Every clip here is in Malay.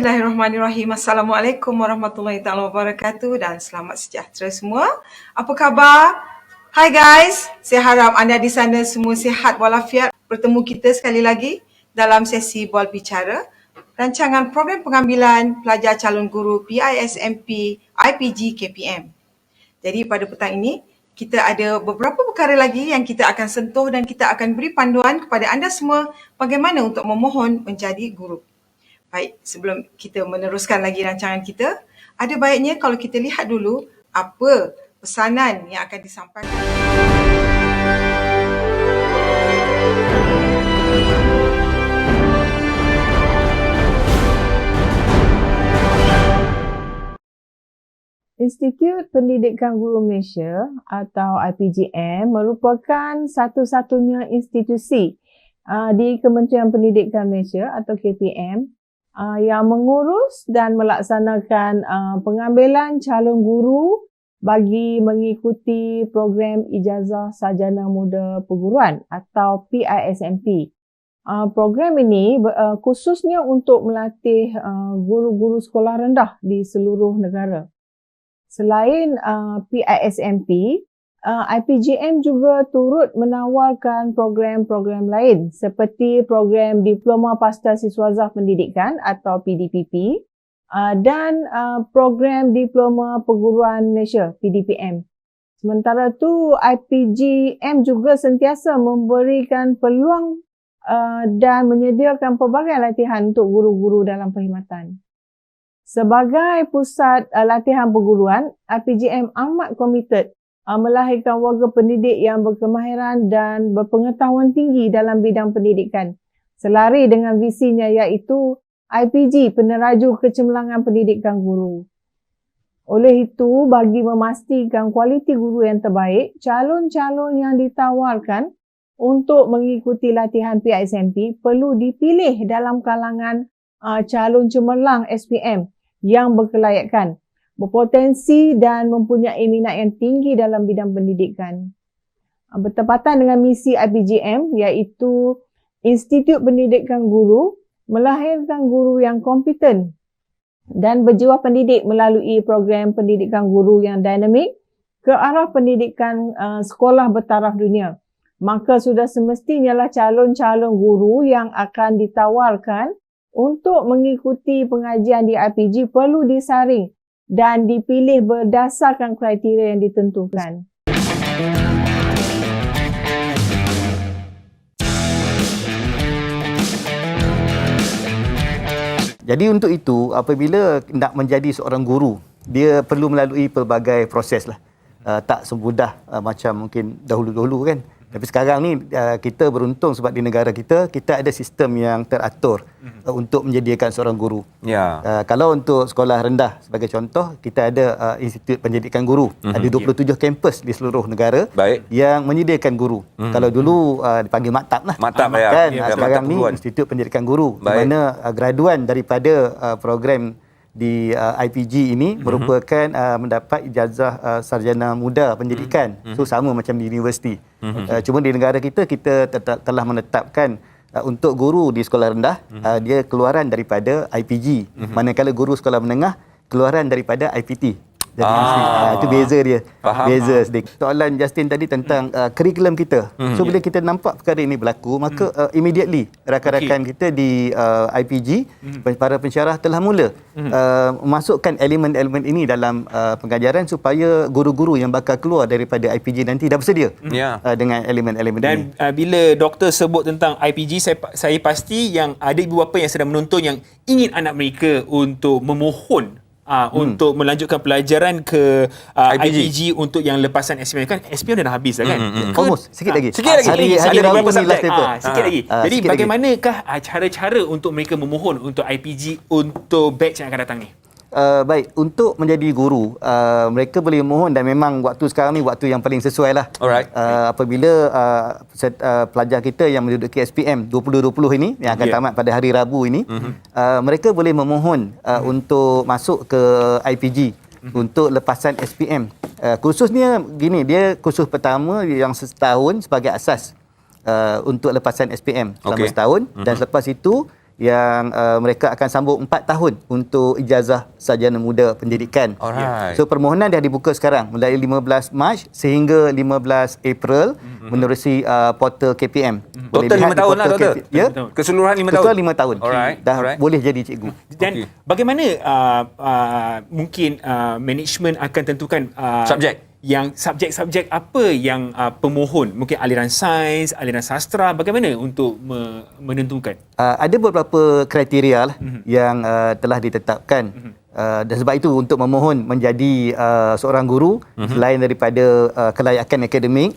Bismillahirrahmanirrahim. Assalamualaikum warahmatullahi taala wabarakatuh dan selamat sejahtera semua. Apa khabar? Hai guys, saya harap anda di sana semua sihat walafiat. Bertemu kita sekali lagi dalam sesi Bola Bicara, rancangan program pengambilan pelajar calon guru PISMP IPG KPM. Jadi pada petang ini, kita ada beberapa perkara lagi yang kita akan sentuh dan kita akan beri panduan kepada anda semua bagaimana untuk memohon menjadi guru. Baik, sebelum kita meneruskan lagi rancangan kita, ada baiknya kalau kita lihat dulu apa pesanan yang akan disampaikan. Institut Pendidikan Guru Malaysia atau IPGM merupakan satu-satunya institusi di Kementerian Pendidikan Malaysia atau KPM yang mengurus dan melaksanakan pengambilan calon guru bagi mengikuti program Ijazah Sarjana Muda Perguruan atau PISMP. Program ini khususnya untuk melatih guru-guru sekolah rendah di seluruh negara. Selain PISMP, IPGM juga turut menawarkan program-program lain seperti program Diploma Pasca Siswazah Pendidikan atau PDPP dan program Diploma Perguruan Malaysia PDPM. Sementara itu, IPGM juga sentiasa memberikan peluang dan menyediakan pelbagai latihan untuk guru-guru dalam perkhidmatan. Sebagai pusat latihan perguruan, IPGM amat komited melahirkan warga pendidik yang berkemahiran dan berpengetahuan tinggi dalam bidang pendidikan. Selari dengan visinya iaitu IPG, Peneraju Kecemerlangan Pendidikan Guru. Oleh itu, bagi memastikan kualiti guru yang terbaik, calon-calon yang ditawarkan untuk mengikuti latihan PISMP perlu dipilih dalam kalangan calon cemerlang SPM yang berkelayakan, berpotensi dan mempunyai minat yang tinggi dalam bidang pendidikan. Bertepatan dengan misi IPGM iaitu Institut Pendidikan Guru melahirkan guru yang kompeten dan berjiwa pendidik melalui program pendidikan guru yang dinamik ke arah pendidikan sekolah bertaraf dunia. Maka sudah semestinya lah calon-calon guru yang akan ditawarkan untuk mengikuti pengajian di IPG perlu disaring dan dipilih berdasarkan kriteria yang ditentukan. Jadi untuk itu, apabila nak menjadi seorang guru, dia perlu melalui pelbagai proses lah. Tak semudah macam mungkin dahulu-dahulu kan. Tapi sekarang ni kita beruntung sebab di negara kita ada sistem yang teratur untuk menyediakan seorang guru. Ya. Kalau untuk sekolah rendah sebagai contoh, kita ada Institut Pendidikan Guru. Ada 27 kampus di seluruh negara yang menyediakan guru. Kalau dulu dipanggil maktab lah. Maktab kan. ya. Sekarang ni Institut Pendidikan Guru. Di mana graduan daripada program di IPG ini merupakan mendapat ijazah sarjana muda pendidikan. So sama macam di universiti. Cuma di negara kita telah menetapkan untuk guru di sekolah rendah dia keluaran daripada IPG. Manakala guru sekolah menengah keluaran daripada IPT. Jadi itu beza dia. Beza sedikit. Soalan Justin tadi tentang kurikulum kita. So bila kita nampak perkara ini berlaku, maka immediately rakan-rakan kita di IPG, para pensyarah telah mula memasukkan elemen-elemen ini dalam pengajaran supaya guru-guru yang bakal keluar daripada IPG nanti dah bersedia dengan elemen-elemen ini. Dan bila doktor sebut tentang IPG, saya pasti yang ada ibu bapa yang sedang menonton yang ingin anak mereka untuk memohon untuk melanjutkan pelajaran ke IPG untuk yang lepasan SPM. Kan SPM dah habis dah kan? Almost. Sikit lagi. Hari Rabu ni last paper. Sikit lagi. Jadi bagaimanakah cara-cara untuk mereka memohon untuk IPG untuk batch yang akan datang ni? Baik, untuk menjadi guru, mereka boleh mohon dan memang waktu sekarang ni waktu yang paling sesuai lah. Alright. Apabila pelajar kita yang menduduki SPM 2020 ini, yang akan tamat pada hari Rabu ini, mereka boleh memohon untuk masuk ke IPG untuk lepasan SPM. Kursusnya gini, dia kursus pertama yang setahun sebagai asas untuk lepasan SPM selama setahun, dan selepas itu yang mereka akan sambung 4 tahun untuk ijazah sarjana muda pendidikan. Alright. So permohonan dah dibuka sekarang mulai 15 Mac sehingga 15 April menerusi portal KPM. Boleh Total lihat 5 di tahun lah, portal doktor. Ya? Keseluruhan 5 tahun. Keseluruhan 5 tahun. Alright. Dah Alright. boleh jadi cikgu. Dan Okey. bagaimana mungkin management akan tentukan Subjek. yang subjek-subjek apa yang pemohon, mungkin aliran sains, aliran sastra, bagaimana untuk menentukan? Ada beberapa kriteria lah yang telah ditetapkan. Dan sebab itu untuk memohon menjadi seorang guru selain daripada kelayakan akademik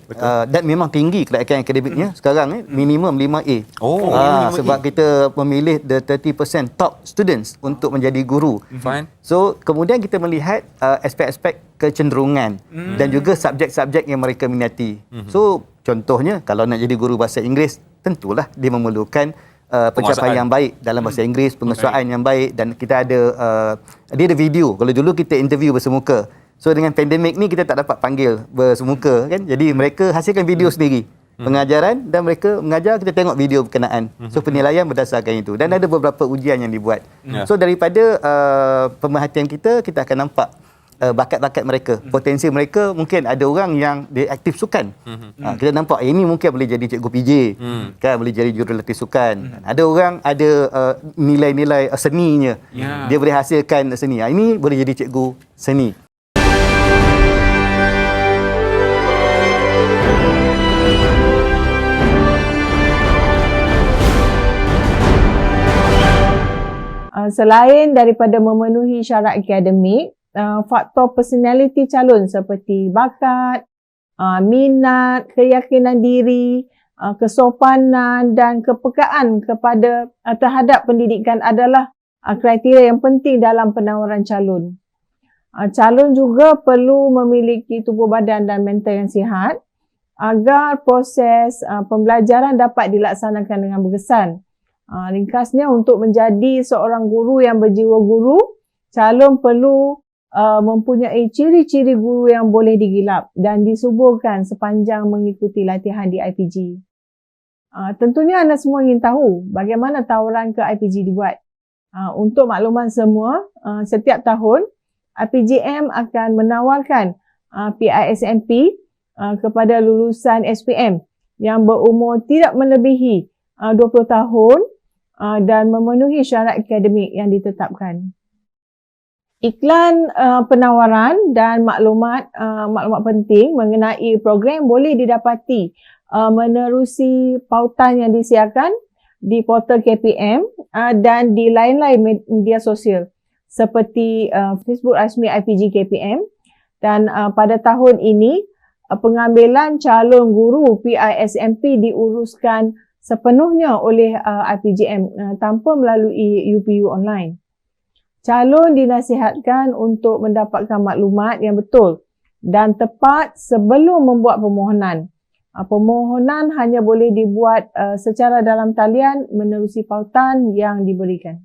dan memang tinggi kelayakan akademiknya sekarang minimum 5A. Oh, sebab kita memilih the 30% top students untuk menjadi guru. Fine. So kemudian kita melihat aspek-aspek kecenderungan dan juga subjek-subjek yang mereka minati. So contohnya kalau nak jadi guru bahasa Inggeris, tentulah dia memerlukan pencapaian yang baik dalam bahasa Inggeris, pengesuaian yang baik, dan kita ada dia ada video. Kalau dulu kita interview bersemuka. So dengan pandemik ni kita tak dapat panggil bersemuka kan. Jadi mereka hasilkan video sendiri. Pengajaran dan mereka mengajar, kita tengok video berkenaan. So penilaian berdasarkan itu dan ada beberapa ujian yang dibuat. So daripada pemerhatian kita akan nampak bakat-bakat mereka, potensi mereka. Mungkin ada orang yang dia aktif sukan. Kita nampak ini mungkin boleh jadi cikgu PJ, kan, boleh jadi jurulatih sukan. Ada orang ada nilai-nilai seninya. Dia boleh hasilkan seni. Ini boleh jadi cikgu seni. Selain daripada memenuhi syarat akademik, faktor personality calon seperti bakat, minat, keyakinan diri, kesopanan dan kepekaan kepada terhadap pendidikan adalah kriteria yang penting dalam penawaran calon. Calon juga perlu memiliki tubuh badan dan mental yang sihat agar proses pembelajaran dapat dilaksanakan dengan berkesan. Ringkasnya, untuk menjadi seorang guru yang berjiwa guru, calon perlu mempunyai ciri-ciri guru yang boleh digilap dan disuburkan sepanjang mengikuti latihan di IPG. Tentunya anda semua ingin tahu bagaimana tawaran ke IPG dibuat. Untuk makluman semua, setiap tahun IPGM akan menawarkan PISMP kepada lulusan SPM yang berumur tidak melebihi 20 tahun dan memenuhi syarat akademik yang ditetapkan. Iklan penawaran dan maklumat penting mengenai program boleh didapati menerusi pautan yang disiarkan di portal KPM dan di lain-lain media sosial seperti Facebook rasmi IPG KPM. Dan pada tahun ini pengambilan calon guru PISMP diuruskan sepenuhnya oleh IPGM tanpa melalui UPU online. Calon dinasihatkan untuk mendapatkan maklumat yang betul dan tepat sebelum membuat permohonan. Permohonan hanya boleh dibuat secara dalam talian menerusi pautan yang diberikan.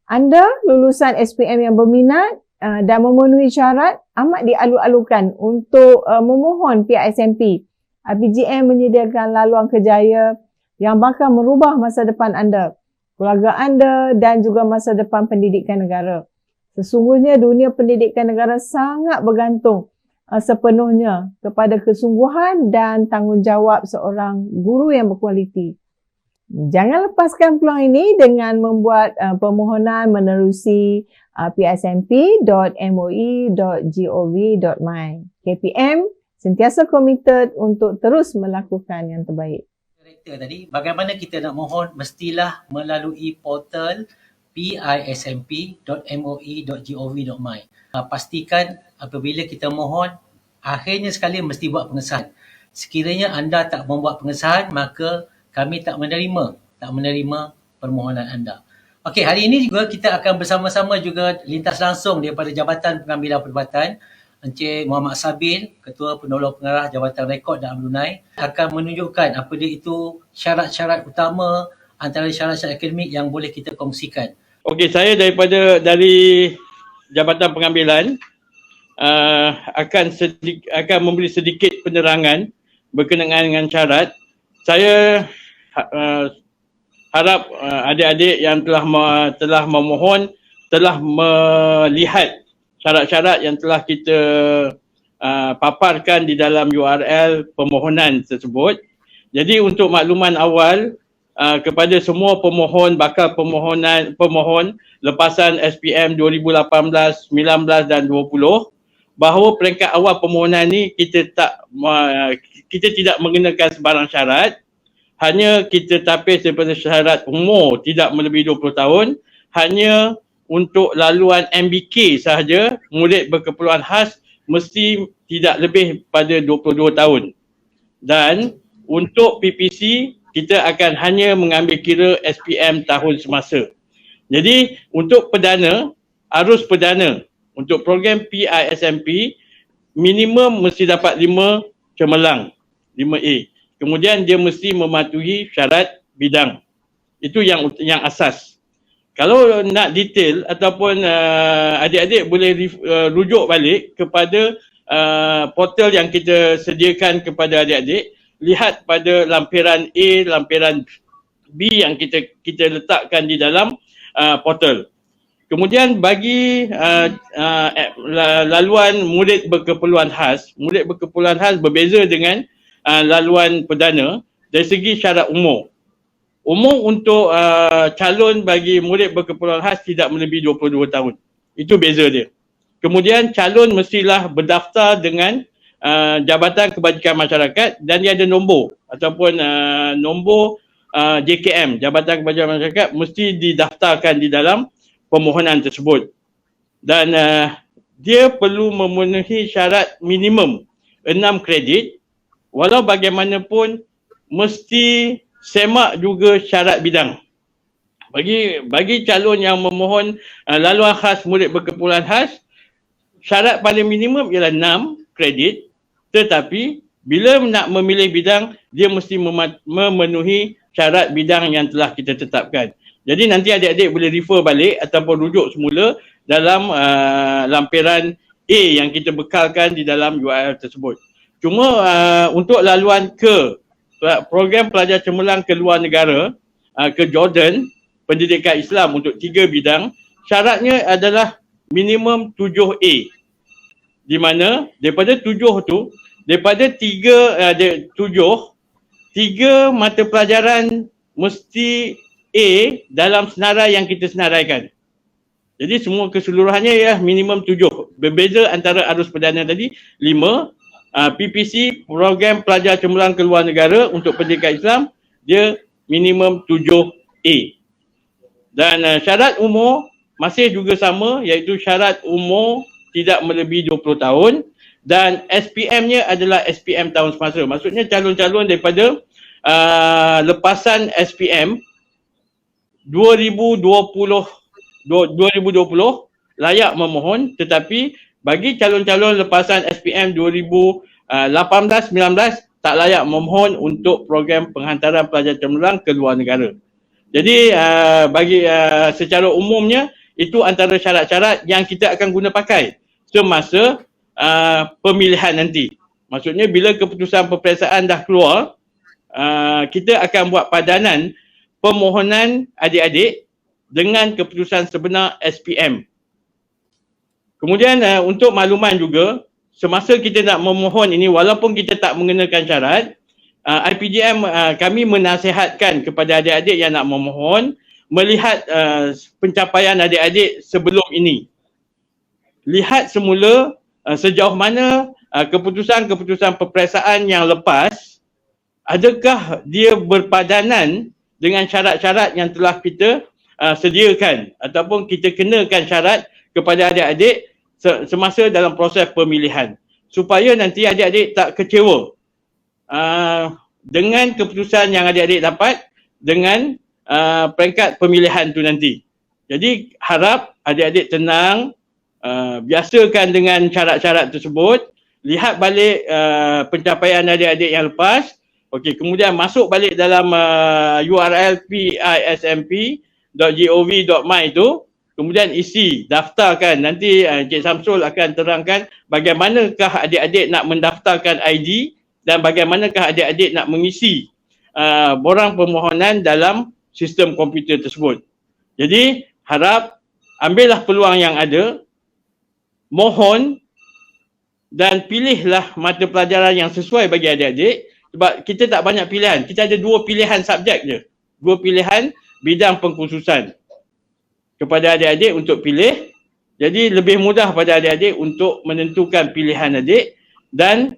Anda lulusan SPM yang berminat dan memenuhi syarat amat dialu-alukan untuk memohon PISMP. IPGM menyediakan laluan kerjaya yang bakal merubah masa depan anda, keluarga anda dan juga masa depan pendidikan negara. Sesungguhnya dunia pendidikan negara sangat bergantung sepenuhnya kepada kesungguhan dan tanggungjawab seorang guru yang berkualiti. Jangan lepaskan peluang ini dengan membuat permohonan menerusi pismp.moi.gov.my. KPM sentiasa komited untuk terus melakukan yang terbaik. Tadi, bagaimana kita nak mohon, mestilah melalui portal pismp.moi.gov.my. Pastikan apabila kita mohon, akhirnya sekali mesti buat pengesahan. Sekiranya anda tak membuat pengesahan, maka kami tak menerima permohonan anda. Okey, hari ini juga kita akan bersama-sama juga lintas langsung daripada Jabatan Pengambilan Perubatan. Encik Muhammad Sabil, Ketua Penolong Pengarah Jabatan Rekod dan Alumni, akan menunjukkan apa dia itu syarat-syarat utama antara syarat-syarat akademik yang boleh kita kongsikan. Okey, saya dari Jabatan Pengambilan akan memberi sedikit penerangan berkenaan dengan syarat. Saya harap adik-adik yang telah memohon telah melihat syarat-syarat yang telah kita paparkan di dalam URL permohonan tersebut. Jadi untuk makluman awal kepada semua bakal pemohon lepasan SPM 2018, 19 dan 20, bahawa peringkat awal permohonan ni kita tidak mengenakan sebarang syarat. Hanya kita tapis daripada syarat umur tidak melebihi 20 tahun, hanya untuk laluan MBK sahaja, murid berkeperluan khas mesti tidak lebih pada 22 tahun. Dan untuk PPC kita akan hanya mengambil kira SPM tahun semasa. Jadi untuk arus perdana untuk program PISMP minimum mesti dapat 5 cemerlang, 5A. Kemudian dia mesti mematuhi syarat bidang. Itu yang asas. Kalau nak detail ataupun adik-adik boleh rujuk balik kepada portal yang kita sediakan kepada adik-adik, lihat pada lampiran A, lampiran B yang kita letakkan di dalam portal. Kemudian bagi laluan murid berkeperluan khas berbeza dengan laluan perdana dari segi syarat umur. Umur untuk calon bagi murid berkeperluan khas tidak melebihi 22 tahun. Itu beza dia. Kemudian calon mestilah berdaftar dengan Jabatan Kebajikan Masyarakat dan dia ada nombor ataupun nombor JKM, Jabatan Kebajikan Masyarakat, mesti didaftarkan di dalam permohonan tersebut. Dan dia perlu memenuhi syarat minimum 6 kredit, walau bagaimanapun mesti semak juga syarat bidang. Bagi calon yang memohon laluan khas murid berkeperluan khas, syarat paling minimum ialah 6 kredit, tetapi bila nak memilih bidang, dia mesti memenuhi syarat bidang yang telah kita tetapkan. Jadi nanti adik-adik boleh refer balik ataupun rujuk semula dalam lampiran A yang kita bekalkan di dalam URL tersebut. Cuma untuk laluan ke program pelajar cemerlang ke luar negara, ke Jordan, pendidikan Islam untuk 3 bidang, syaratnya adalah minimum 7A. Di mana daripada 7 tu, daripada 3 mata pelajaran mesti A dalam senarai yang kita senaraikan. Jadi semua keseluruhannya ya minimum 7. Berbeza antara arus perdana tadi 5, PPC program pelajar cemerlang ke luar negara untuk pendidikan Islam dia minimum 7A. Dan syarat umur masih juga sama, iaitu syarat umur tidak melebihi 20 tahun dan SPM-nya adalah SPM tahun semasa. Maksudnya calon-calon daripada lepasan SPM 2020 layak memohon, tetapi bagi calon-calon lepasan SPM 2018-19 tak layak memohon untuk program penghantaran pelajar cemerlang ke luar negara. Jadi bagi secara umumnya itu antara syarat-syarat yang kita akan guna pakai semasa pemilihan nanti. Maksudnya bila keputusan peperiksaan dah keluar, kita akan buat padanan permohonan adik-adik dengan keputusan sebenar SPM. Kemudian untuk makluman juga, semasa kita nak memohon ini, walaupun kita tak mengenakan syarat, IPGM kami menasihatkan kepada adik-adik yang nak memohon melihat pencapaian adik-adik sebelum ini. Lihat semula sejauh mana keputusan-keputusan peperiksaan yang lepas, adakah dia berpadanan dengan syarat-syarat yang telah kita sediakan ataupun kita kenakan syarat kepada adik-adik semasa dalam proses pemilihan, supaya nanti adik-adik tak kecewa dengan keputusan yang adik-adik dapat dengan peringkat pemilihan tu nanti. Jadi harap adik-adik tenang, biasakan dengan syarat-syarat tersebut, lihat balik pencapaian adik-adik yang lepas. Okey, kemudian masuk balik dalam URL pismp.gov.my tu, kemudian isi, daftarkan. Nanti Encik Samsul akan terangkan bagaimanakah adik-adik nak mendaftarkan ID dan bagaimanakah adik-adik nak mengisi borang permohonan dalam sistem komputer tersebut. Jadi harap ambillah peluang yang ada, mohon dan pilihlah mata pelajaran yang sesuai bagi adik-adik, sebab kita tak banyak pilihan. Kita ada 2 pilihan subjek je. 2 pilihan bidang pengkhususan kepada adik-adik untuk pilih. Jadi lebih mudah pada adik-adik untuk menentukan pilihan adik dan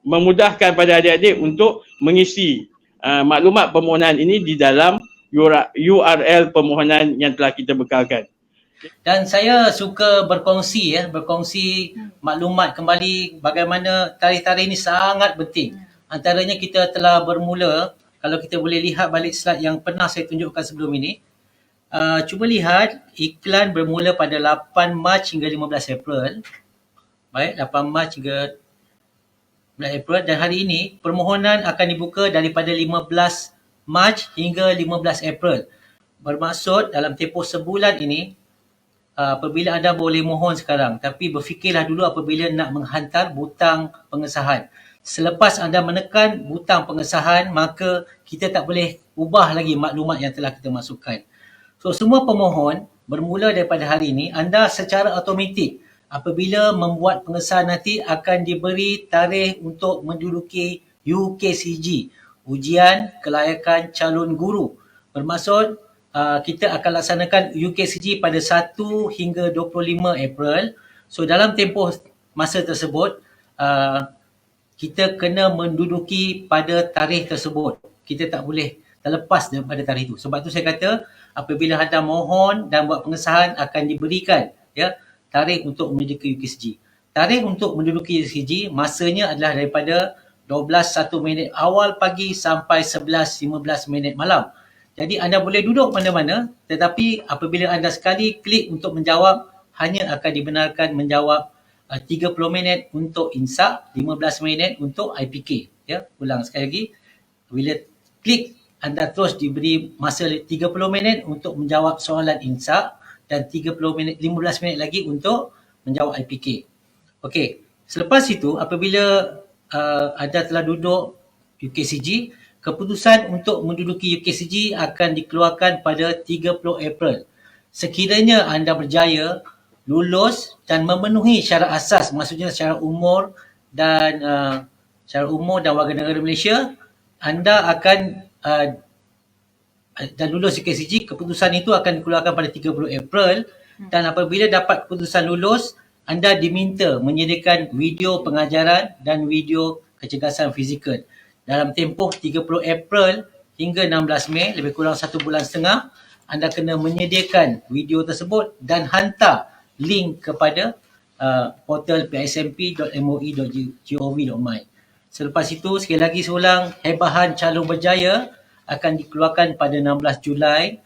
memudahkan pada adik-adik untuk mengisi maklumat permohonan ini di dalam URL permohonan yang telah kita bekalkan. Dan saya suka berkongsi maklumat kembali bagaimana tarikh-tarikh ini sangat penting. Antaranya kita telah bermula, kalau kita boleh lihat balik slide yang pernah saya tunjukkan sebelum ini. Cuba lihat iklan bermula pada 8 Mac hingga 15 April. Baik, 8 Mac hingga 15 April, dan hari ini permohonan akan dibuka daripada 15 Mac hingga 15 April. Bermaksud dalam tempoh sebulan ini, apabila anda boleh mohon sekarang, tapi berfikirlah dulu apabila nak menghantar butang pengesahan. Selepas anda menekan butang pengesahan, maka kita tak boleh ubah lagi maklumat yang telah kita masukkan. So, semua pemohon bermula daripada hari ini, anda secara automatik apabila membuat pengesahan nanti akan diberi tarikh untuk menduduki UKCG, Ujian Kelayakan Calon Guru. Bermaksud kita akan laksanakan UKCG pada 1 hingga 25 April. So dalam tempoh masa tersebut, kita kena menduduki pada tarikh tersebut. Kita tak boleh terlepas daripada tarikh itu. Sebab tu saya kata apabila anda mohon dan buat pengesahan akan diberikan tarikh untuk menduduki UKCG. Tarikh untuk menduduki UKCG masanya adalah daripada 12:01 awal pagi sampai 11:15 malam. Jadi anda boleh duduk mana-mana, tetapi apabila anda sekali klik untuk menjawab, hanya akan dibenarkan menjawab 30 minit untuk INSAK, 15 minit untuk IPK. Ulang sekali lagi, bila klik anda terus diberi masa 30 minit untuk menjawab soalan INSAK dan 15 minit lagi untuk menjawab IPK. Okey, selepas itu apabila anda telah duduk UKCG, keputusan untuk menduduki UKCG akan dikeluarkan pada 30 April. Sekiranya anda berjaya lulus dan memenuhi syarat asas, maksudnya syarat umur dan warga negara Malaysia, anda akan dan lulus UKCG, keputusan itu akan dikeluarkan pada 30 April, dan apabila dapat keputusan lulus, anda diminta menyediakan video pengajaran dan video kecergasan fizikal. Dalam tempoh 30 April hingga 16 Mei, lebih kurang 1 bulan setengah, anda kena menyediakan video tersebut dan hantar link kepada portal psmp.moi.gov.my. Selepas itu, sekali lagi seulang, hebahan calon berjaya akan dikeluarkan pada 16 Julai.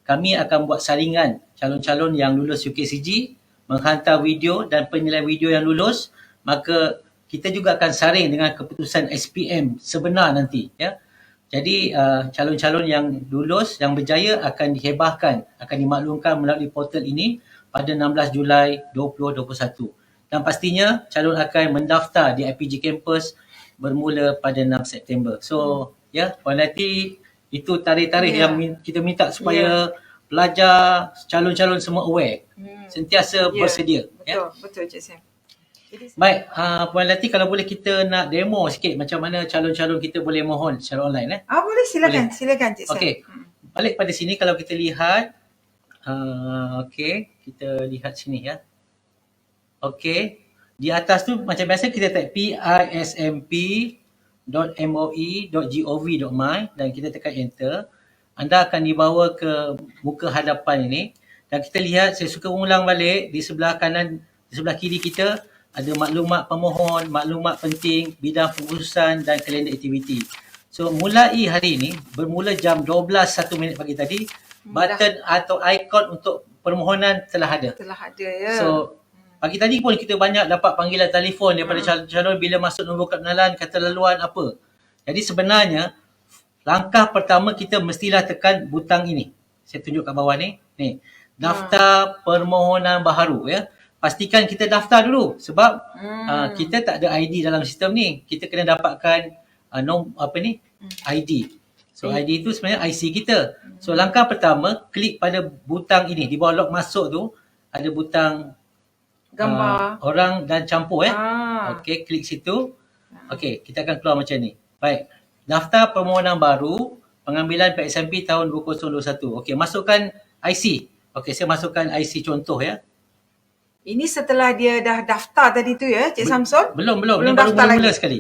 Kami akan buat saringan calon-calon yang lulus UKCG, menghantar video dan penilaian video yang lulus, maka kita juga akan saring dengan keputusan SPM sebenar nanti. Jadi calon-calon yang lulus, yang berjaya akan dihebahkan, akan dimaklumkan melalui portal ini pada 16 Julai 2021. Dan pastinya calon akan mendaftar di IPG Campus bermula pada 6 September. So, Puan Lati, itu tarikh-tarikh yang kita minta supaya pelajar, calon-calon semua aware. Sentiasa bersedia. Betul Cik Sam. Baik, Puan Lati, kalau boleh kita nak demo sikit macam mana calon-calon kita boleh mohon secara online. Boleh, silakan. Boleh. Silakan Cik Sam. Okey, balik pada sini kalau kita lihat, kita lihat sini Okey, di atas tu macam biasa kita type pismp.moi.gov.my dan kita tekan enter. Anda akan dibawa ke muka hadapan ini dan kita lihat, saya suka ulang balik, di sebelah kanan, di sebelah kiri kita ada maklumat pemohon, maklumat penting, bidang pengkhususan dan kalender aktiviti. So mulai hari ini, bermula jam 12:01 pagi tadi, button atau ikon untuk permohonan telah ada. So pagi tadi pun kita banyak dapat panggilan telefon daripada calon-calon bila masuk nombor kenalan, kata laluan apa. Jadi sebenarnya langkah pertama kita mestilah tekan butang ini. Saya tunjuk kat bawah ni. Daftar permohonan baharu Pastikan kita daftar dulu sebab kita tak ada ID dalam sistem ni. Kita kena dapatkan ID. So ID itu sebenarnya IC kita. So langkah pertama, klik pada butang ini. Di bawah log masuk tu, ada butang Gambar. orang dan campur Okey, klik situ. Okey, kita akan keluar macam ni. Baik. Daftar permohonan baru pengambilan PSMP tahun 2021. Okey, masukkan IC. Okey, saya masukkan IC contoh ya. Ini setelah dia dah daftar tadi tu ya, Cik Samsul? Belum. Belum Ni baru daftar mula-mula lagi? sekali.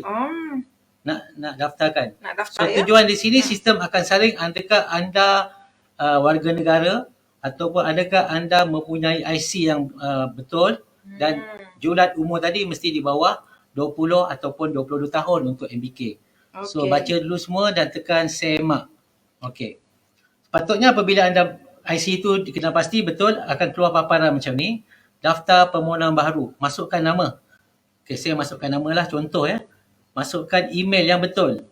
Nak daftarkan. Nak So daftar ya? tujuan di sini sistem akan saring adakah anda warga negara ataupun adakah anda mempunyai IC yang betul dan julat umur tadi mesti di bawah 20 ataupun 22 tahun untuk MBK. So Okey. baca dulu semua dan tekan semak. Okey. Sepatutnya apabila anda IC itu dikenal pasti betul akan keluar paparan macam ni. Daftar permohonan baru. Masukkan nama. Okey, saya masukkan nama lah contoh ya. Masukkan email yang betul.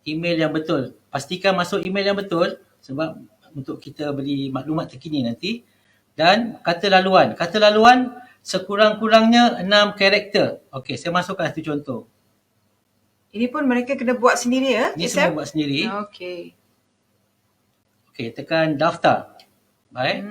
Email yang betul. Pastikan masuk email yang betul sebab untuk kita beri maklumat terkini nanti. Dan kata laluan. Kata laluan sekurang-kurangnya 6 karakter. Okey, saya masukkan satu contoh. Ini pun mereka kena buat sendiri ya, Ini Cik semua Sam? buat sendiri. Okey. Okey, tekan daftar. Baik.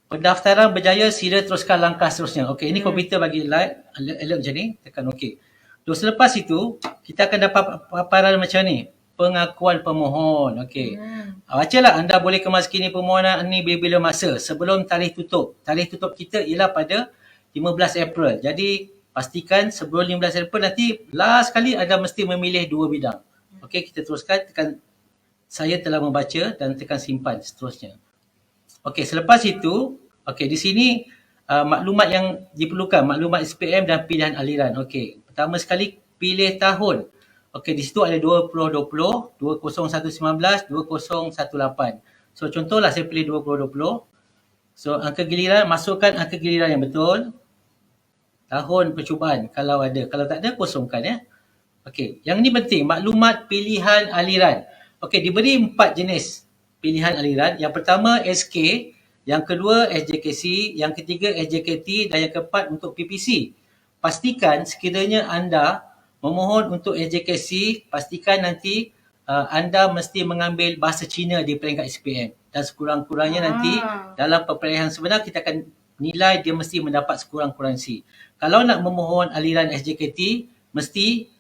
Pendaftaran berjaya, sila teruskan langkah seterusnya. Okey, ini komputer bagi alert macam ni. Tekan okey. Terus selepas itu, kita akan dapat paparan macam ni. Pengakuan pemohon. Okey. Bacalah, anda boleh kemaskini permohonan ini bila-bila masa sebelum tarikh tutup. Tarikh tutup kita ialah pada 15 April. Jadi, pastikan sebelum 15 April nanti last kali anda mesti memilih 2 bidang. Okey, kita teruskan. Tekan saya telah membaca dan tekan simpan seterusnya. Okey, selepas itu, okey di sini maklumat yang diperlukan, maklumat SPM dan pilihan aliran. Okey, pertama sekali pilih tahun. Okey, di situ ada 2020, 2019, 2018. So contohlah saya pilih 2020. So angka giliran, masukkan angka giliran yang betul. Tahun percubaan kalau ada, kalau tak ada kosongkan ya. Okey, yang ni penting, maklumat pilihan aliran. Okey, diberi 4 jenis pilihan aliran. Yang pertama SK, yang kedua SJKC, yang ketiga SJKT dan yang keempat untuk PPC. Pastikan sekiranya anda memohon untuk SJKC, pastikan nanti anda mesti mengambil bahasa Cina di peringkat SPM. Dan sekurang-kurangnya nanti dalam perperolehan sebenar kita akan nilai dia mesti mendapat sekurang-kurang C. Kalau nak memohon aliran SJKT, mesti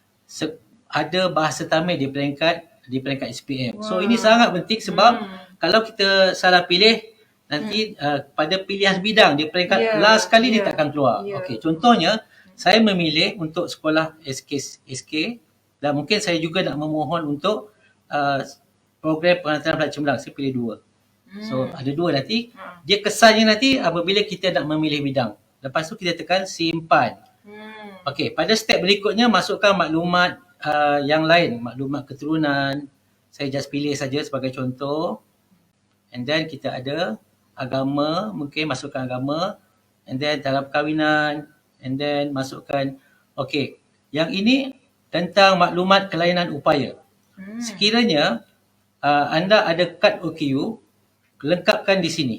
ada bahasa Tamil di peringkat SPM. So ini sangat penting sebab kalau kita salah pilih nanti pada pilihan bidang di peringkat last kali dia tak akan keluar. Okey, contohnya saya memilih untuk sekolah SK dan mungkin saya juga nak memohon untuk program pengantaran pelajar cemerlang. Saya pilih 2. So ada 2 nanti. Dia kesannya nanti apabila kita nak memilih bidang. Lepas tu kita tekan simpan. Okey, pada step berikutnya masukkan maklumat yang lain, maklumat keturunan. Saya just pilih saja sebagai contoh. And then kita ada agama, mungkin masukkan agama. And then dalam perkahwinan. And then masukkan, okey. Yang ini tentang maklumat kelainan upaya. Sekiranya anda ada kad OKU, lengkapkan di sini.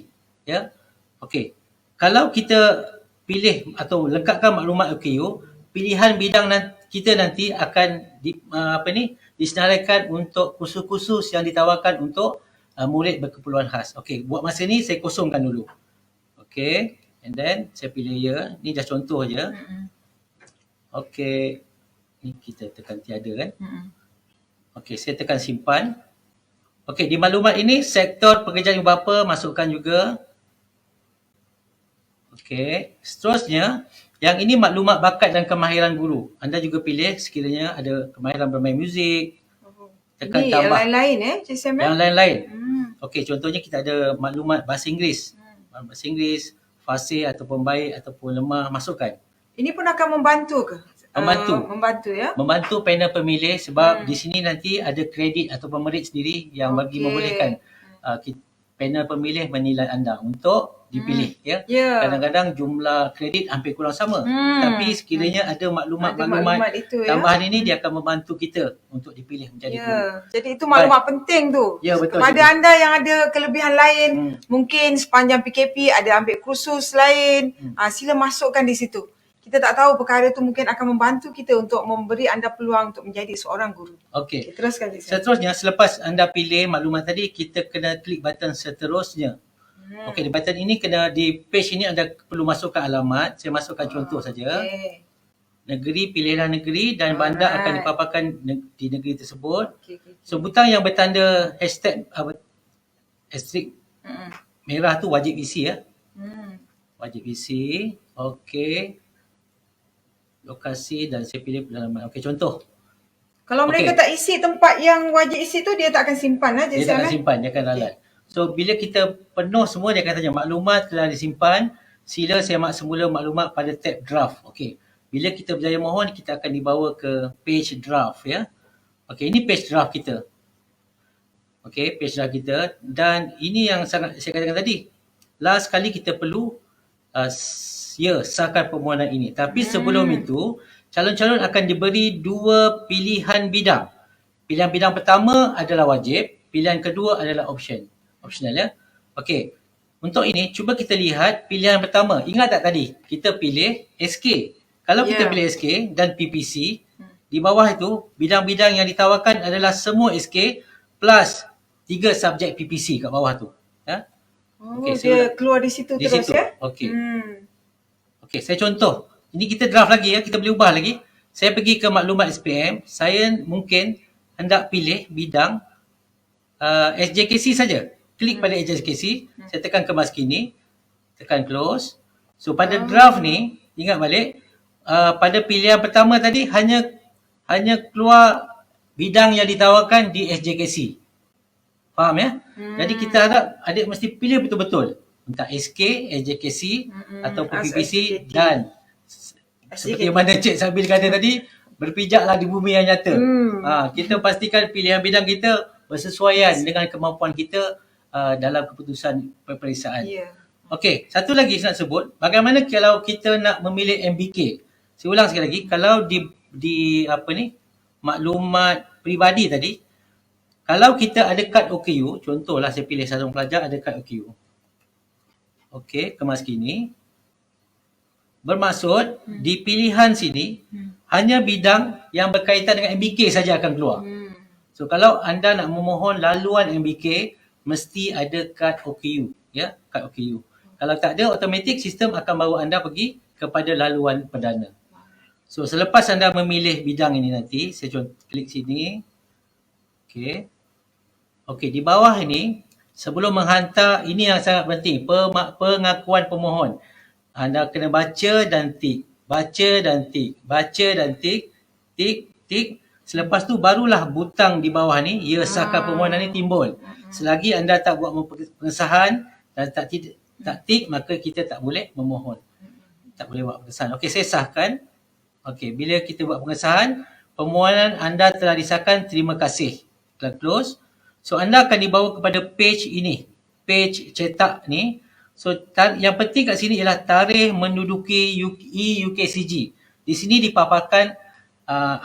Ya. Okey. Kalau kita pilih atau lengkapkan maklumat OKU, pilihan bidang kita nanti akan disenaraikan untuk kursus-kursus yang ditawarkan untuk murid berkeperluan khas. Okey, buat masa ni saya kosongkan dulu. Okey, and then saya pilih ya. Ni dah contoh je. Okey. Ni kita tekan tiada kan? Okey, saya tekan simpan. Okey, di maklumat ini sektor pekerjaan ibu bapa masukkan juga. Okey, seterusnya yang ini maklumat bakat dan kemahiran guru. Anda juga pilih sekiranya ada kemahiran bermain muzik. Tekan Ini tambah. yang lain-lain Cik Sam? Yang lain-lain. Okey, contohnya kita ada maklumat bahasa Inggeris. Bahasa Inggeris, fasih ataupun baik ataupun lemah, masukkan. Ini pun akan membantu ke? Membantu. Membantu ya? Membantu panel pemilih sebab di sini nanti ada kredit ataupun merit sendiri yang bagi membolehkan panel pemilih menilai anda untuk dipilih ya. Kadang-kadang jumlah kredit hampir kurang sama. Tapi sekiranya ada maklumat itu, tambahan ini dia akan membantu kita untuk dipilih menjadi guru. Jadi itu maklumat penting tu. Ya, betul. Kepada anda yang ada kelebihan lain, mungkin sepanjang PKP ada ambil kursus lain, sila masukkan di situ. kita tak tahu perkara itu mungkin akan membantu kita untuk memberi anda peluang untuk menjadi seorang guru. Okey. Okay, teruskan Cik Syah. Seterusnya, selepas anda pilih maklumat tadi, kita kena klik button seterusnya. Okey, di button ini di page ini anda perlu masukkan alamat. Saya masukkan contoh saja. Okay. Negeri, pilihlah negeri dan bandar akan dipaparkan di negeri tersebut. Okay. So, butang yang bertanda hashtag asterisk merah tu wajib isi ya. Wajib isi. Okey. Lokasi dan saya pilih pedalaman. Okey, contoh. Kalau mereka tak isi tempat yang wajib isi tu, dia tak akan simpan lah. Dia tak akan simpan, dia akan ralat. So, bila kita penuh semua, dia akan tanya maklumat telah disimpan. Sila semak semula maklumat pada tab draft. Okey. Bila kita berjaya mohon, kita akan dibawa ke page draft ya. Okey, ini page draft kita. Okey, page draft kita. Dan ini yang sangat saya katakan tadi. Last kali kita perlu sahkan permohonan ini. Tapi sebelum itu, calon-calon akan diberi 2 pilihan bidang. Pilihan bidang pertama adalah wajib, pilihan kedua adalah optional ya. Okey. Untuk ini, cuba kita lihat pilihan pertama. Ingat tak tadi? Kita pilih SK. Kalau kita pilih SK dan PPC, di bawah itu, bidang-bidang yang ditawarkan adalah semua SK plus 3 subjek PPC kat bawah tu. Ya? Okay, dia keluar di situ terus ya? Okey. Okey, saya contoh. Ini kita draft lagi ya, kita boleh ubah lagi. Saya pergi ke maklumat SPM, saya mungkin hendak pilih bidang SJKC saja. Klik pada SJKC, saya tekan kemas kini, tekan close. So pada draft ni, ingat balik, pada pilihan pertama tadi hanya keluar bidang yang ditawarkan di SJKC. Faham ya? Jadi kita harap adik mesti pilih betul-betul. Entah SK, SJKC atau PPC dan seperti mana Cik Sabil kata tadi, berpijaklah di bumi yang nyata. Kita pastikan pilihan bidang kita bersesuaian dengan kemampuan kita dalam keputusan peperiksaan. Okey, satu lagi saya nak sebut, bagaimana kalau kita nak memilih MBK? Saya ulang sekali lagi, kalau di maklumat peribadi tadi, kalau kita ada kad OKU, contohlah saya pilih seorang pelajar ada kad OKU. Okey, kemas kini. Bermaksud di pilihan sini hanya bidang yang berkaitan dengan MBK saja akan keluar. So kalau anda nak memohon laluan MBK, mesti ada kad OKU, ya, kad OKU. Kalau tak ada, automatik sistem akan bawa anda pergi kepada laluan perdana. So selepas anda memilih bidang ini nanti, saya klik sini. Okey. Okey, di bawah ini sebelum menghantar, ini yang sangat penting, pengakuan pemohon. Anda kena baca dan tik. Baca dan tik. Baca dan tik. Tik, tik. Selepas tu barulah butang di bawah ni, ya sahkan permohonan ni timbul. Selagi anda tak buat pengesahan dan tak tik, maka kita tak boleh memohon. Tak boleh buat pengesahan. Okey, saya sahkan. Okey, bila kita buat pengesahan, permohonan anda telah disahkan, terima kasih. Telah close. So, anda akan dibawa kepada page ini. Page cetak ni. So, yang penting kat sini ialah tarikh menduduki UKCG. Di sini dipaparkan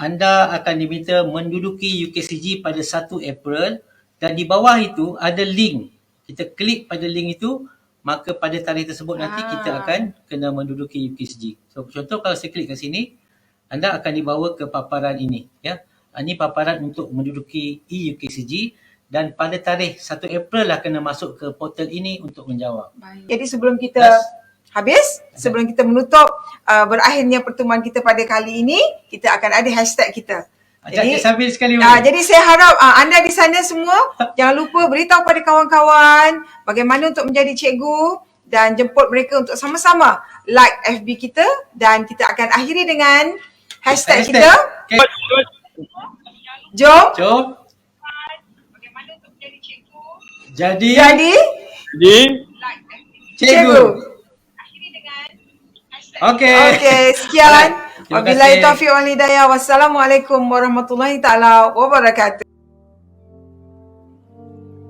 anda akan diminta menduduki UKCG pada 1 April dan di bawah itu ada link. Kita klik pada link itu, maka pada tarikh tersebut nanti kita akan kena menduduki UKCG. So, contoh kalau saya klik kat sini, anda akan dibawa ke paparan ini. Ya. Ini paparan untuk menduduki UKCG. Dan pada tarikh 1 April lah kena masuk ke portal ini untuk menjawab. Jadi sebelum kita habis, sebelum kita menutup berakhirnya pertemuan kita pada kali ini, kita akan ada hashtag kita. Jadi sambil sekali jadi saya harap anda di sana semua jangan lupa beritahu pada kawan-kawan bagaimana untuk menjadi cikgu dan jemput mereka untuk sama-sama like FB kita dan kita akan akhiri dengan hashtag kita. Jom. Jadi cikgu. Okey, sekian. Wabillahi taufiq wal hidayah. Wassalamualaikum warahmatullahi taala wabarakatuh.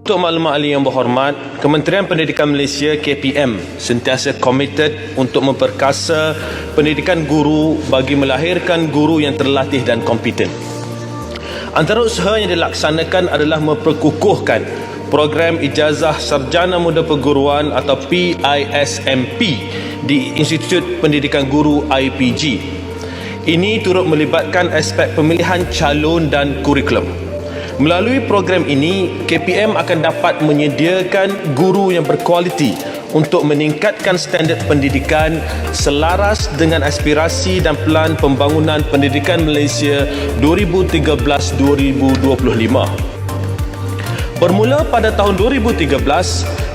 Untuk maklumat ahli yang berhormat, Kementerian Pendidikan Malaysia KPM sentiasa komited untuk memperkasa pendidikan guru bagi melahirkan guru yang terlatih dan kompeten. Antara usaha yang dilaksanakan adalah memperkukuhkan program Ijazah Sarjana Muda Perguruan atau PISMP di Institut Pendidikan Guru IPG. Ini turut melibatkan aspek pemilihan calon dan kurikulum. Melalui program ini, KPM akan dapat menyediakan guru yang berkualiti untuk meningkatkan standard pendidikan selaras dengan aspirasi dan Pelan Pembangunan Pendidikan Malaysia 2013-2025. Bermula pada tahun 2013,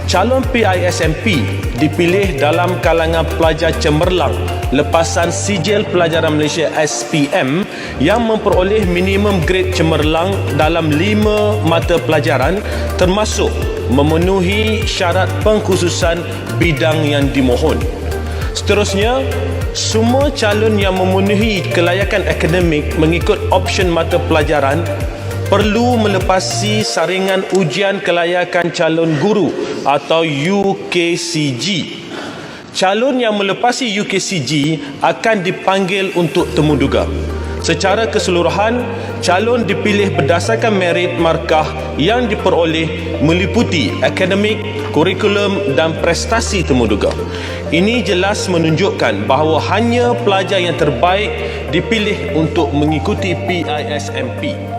calon PISMP dipilih dalam kalangan pelajar cemerlang lepasan Sijil Pelajaran Malaysia SPM yang memperoleh minimum grade cemerlang dalam 5 mata pelajaran termasuk memenuhi syarat pengkhususan bidang yang dimohon. Seterusnya, semua calon yang memenuhi kelayakan akademik mengikut option mata pelajaran perlu melepasi saringan ujian kelayakan calon guru atau UKCG. Calon yang melepasi UKCG akan dipanggil untuk temuduga. Secara keseluruhan, calon dipilih berdasarkan merit markah yang diperoleh meliputi akademik, kurikulum dan prestasi temuduga. Ini jelas menunjukkan bahawa hanya pelajar yang terbaik dipilih untuk mengikuti PISMP.